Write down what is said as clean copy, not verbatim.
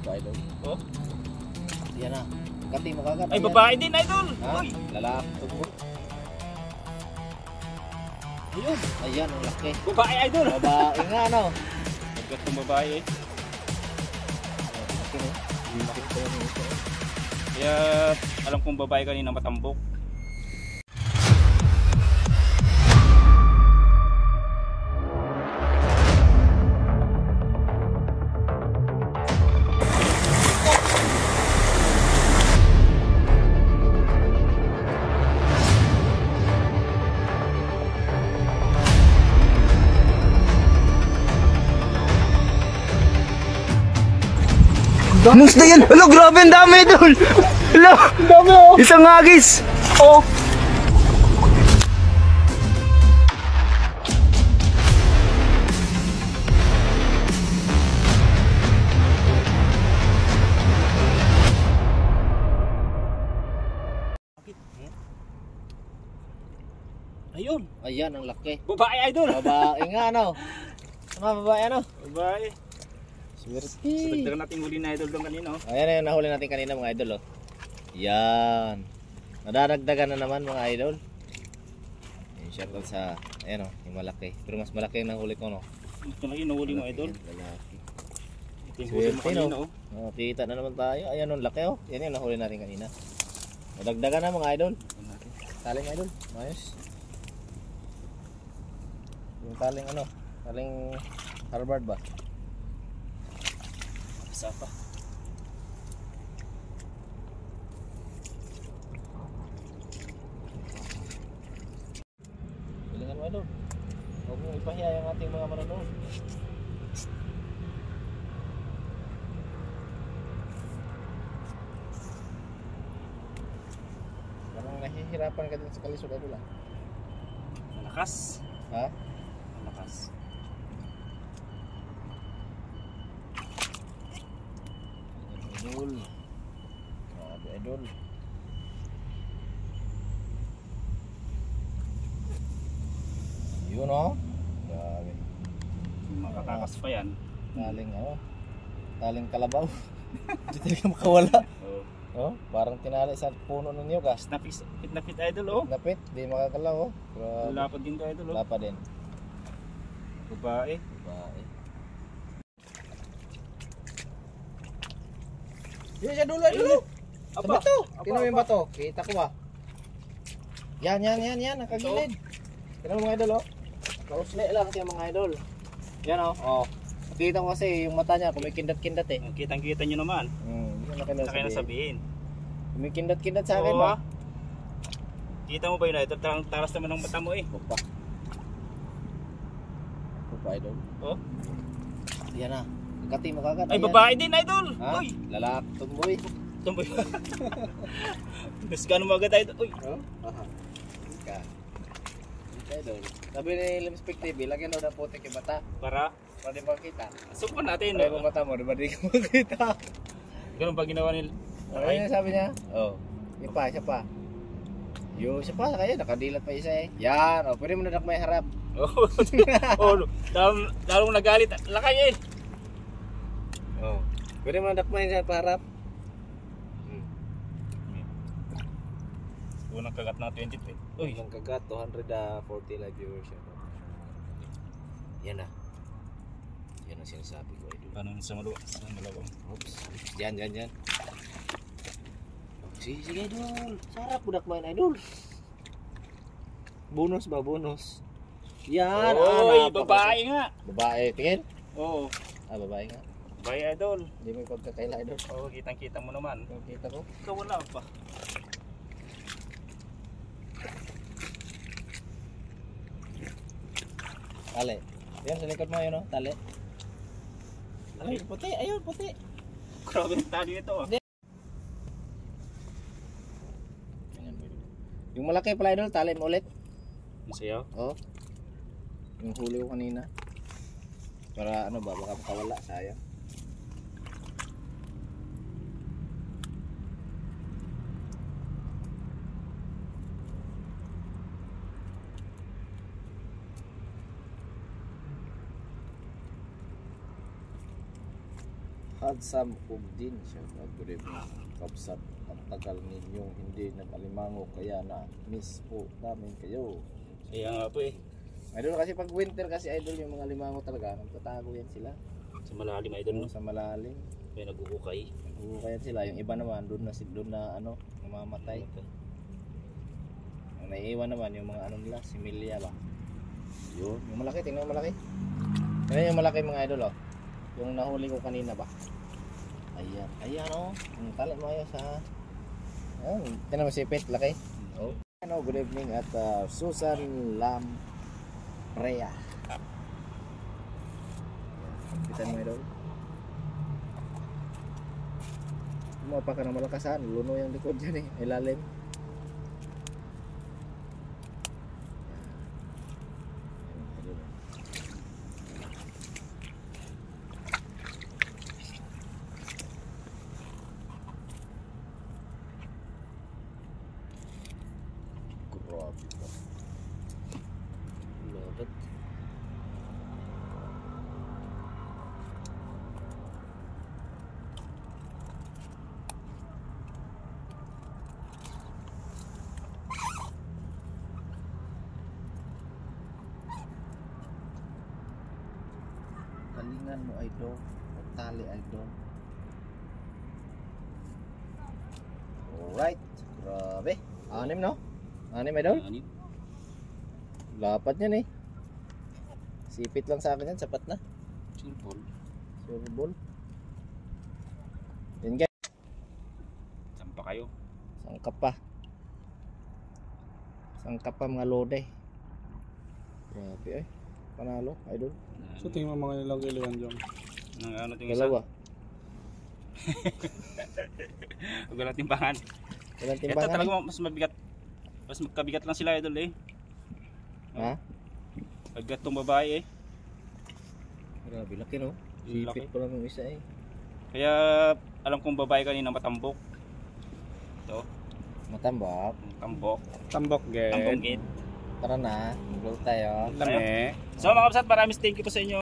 Ba, idol? Oh. Yan na. Kati mo kagad. Ay, babae din, idol. Ha? Uy. Lalaki. Ayun. Ayan, ang laki. Babae, idol. Babae nga, ano? Magkat ng babae eh. Laki pa yun ito. Kaya alam kong babae kanina matambok. Musta yan? Hello, grabe ang dami idol. Hello. Dami oh. Isang agis. Oh. Ayun. Ayan, ang laki. Babae, idol. Babae nga, ano? Sama babae, ano? Babae. Swerte. So, dagdagan natin huli na idol doon kanina. Oh. Ayan yung nahuli natin kanina mga idol, oh. Yan. Nadadagdagan na naman mga idol. Yung shoutout sa, ayan oh, yung malaki. Pero mas malaki yung nahuli ko, no? Ito na huli mo, idol. Lalaki. Ito yung huli mo Swerte, kanina, no? oh. Kita na naman tayo. Ayan yung laki, oh. Yan yung nahuli natin kanina. Nadagdagan na mga idol. Taling idol. Ayos. Yung taling ano? Taling Harvard ba? Isa pa. Galingan mo idol. Huwag mong ipahiya yung ating mga manonood. Parang nahihirapan ka din sa kalisod idol ah. Malakas. Ha? Malakas. Idol. Grabe idol. Yun oh. Grabe. Makatakas pa yan. Taling ano? Taling kalabaw. Hindi talaga makawala. Oh. Oh, parang tinali sa puno ng niyog ah. Napit idol, oh. Napit, di makakalaw oh. Grabe. Lapad din to, idol, oh. Lapa din. Babae. Babae. Yun siya dulo, dulo. Sa bato. Tingnan mo yung bato. Kita ko ba? Yan. Nakagilid. Tingnan mo mga idol oh. Kausli lang siya mga idol. Yan oh. Oh. Nakita ko kasi yung mata niya kumikindat-kindat eh. Kitang-kita nyo naman. Hindi Sa kanya sabihin. Kumikindat-kindat sa akin Oo, ba? Kita mo ba yun, idol? Taras naman ng mata mo eh. Pupa. Pupa idol. Oh. Yan na. Kati mo kagad. Ay, Ayan. babae din, idol. Ha? Uy. Lalaki. Tumboy. Tumboy. Mas gano'n mo agad, idol. Uy. Oh? Aha. Ika. Ika idol. Sabi ni Limspec TV, lagyan daw ng putik yung mata. Para Para di makita. subukan natin. Para yung mata mo, di ba di ka makita? Ganun pa ginawa nila. Ano yung sabi niya? Oh. Siya pa. Siya pa kaya, nakadilat pa isa eh. Yan, oh, pwede mo na may harap. Oh, lalong nagalit. Lakay eh. Oh. Pwede mo na may sa harap. Unang kagat na 23. Uy. Ang kagat, 240 live viewers siya. Yan na. Yan ang sinasabi ko idol. Paano sa malawang? Oops. Yan. Sige idol. Sarap budak main idol. Bonus ba? Bonus. Yan. Oy, babae nga. Babae. Tingin? Oo. Babae nga. Babae, idol. Hindi mo pagkakaila idol. Oo, kitang-kita mo naman. Kita ko. Ikaw wala pa. Tali. Yan sa likod mo yun oh. Tali. Ay, puti. Ayun, puti. Grabe ang tali nito ah. Yung malaki pala idol, tali mo ulit. Masaya? Oh. Yung huli ko kanina. Para ano ba, baka makawala, sayang. Hadsam Ugdin. Shout out, good evening. Kabsat, ang tagal ninyong hindi nag-alimango kaya na miss po namin kayo. Kaya nga po eh. Idol, kasi pag winter kasi idol yung mga limango talaga, nagtatago yan sila. Sa malalim idol no. Sa malalim. Kaya nag-uukay. Naghuhukayan sila. Yung iba naman doon na ano, namamatay. Ang naiiwan naman yung mga ano nila, similya ba. Yun, yung malaki, tingnan yung malaki. Tingnan yung malaki mga idol oh. Yung nahuli ko kanina ba. Ayan, ayan oh. Ang tali mo ayos ha. Ayan, tingnan mo sipit, laki. Oh. Ano, good evening at Susan Lampreya. Kita mo idol. Mapa ka na malakasan, luno yung likod dyan eh, ilalim. Grabe ka. Lobot. Talingan mo idol, o tali idol. Alright, grabe. Anim no? Anim idol? Anim. Lapat yan eh. Sipit lang sa akin yan, sapat na. Surbol. Surbol. Yan guys. Sampa kayo. Sangkap pa. Sangkap pa mga lode. Grabe eh. Panalo, idol. So tingin mo mga ilang kilo yan dyan? Nang ano tingin sa? Dalawa. Huwag na timbangan. Walang Ito timbangan. talaga mas mabigat. Mas magkabigat lang sila idol eh. Ha? Pagkat tong babae eh. Grabe, laki no? Laki. Sipit pa lang yung isa eh. Kaya alam kong babae kanina matambok. Ito, Matambak. tambok. Tambok Tambok gate. gate. Tara na, mag-vlog tayo. Lame. So mga kapsat, maraming thank you po sa inyo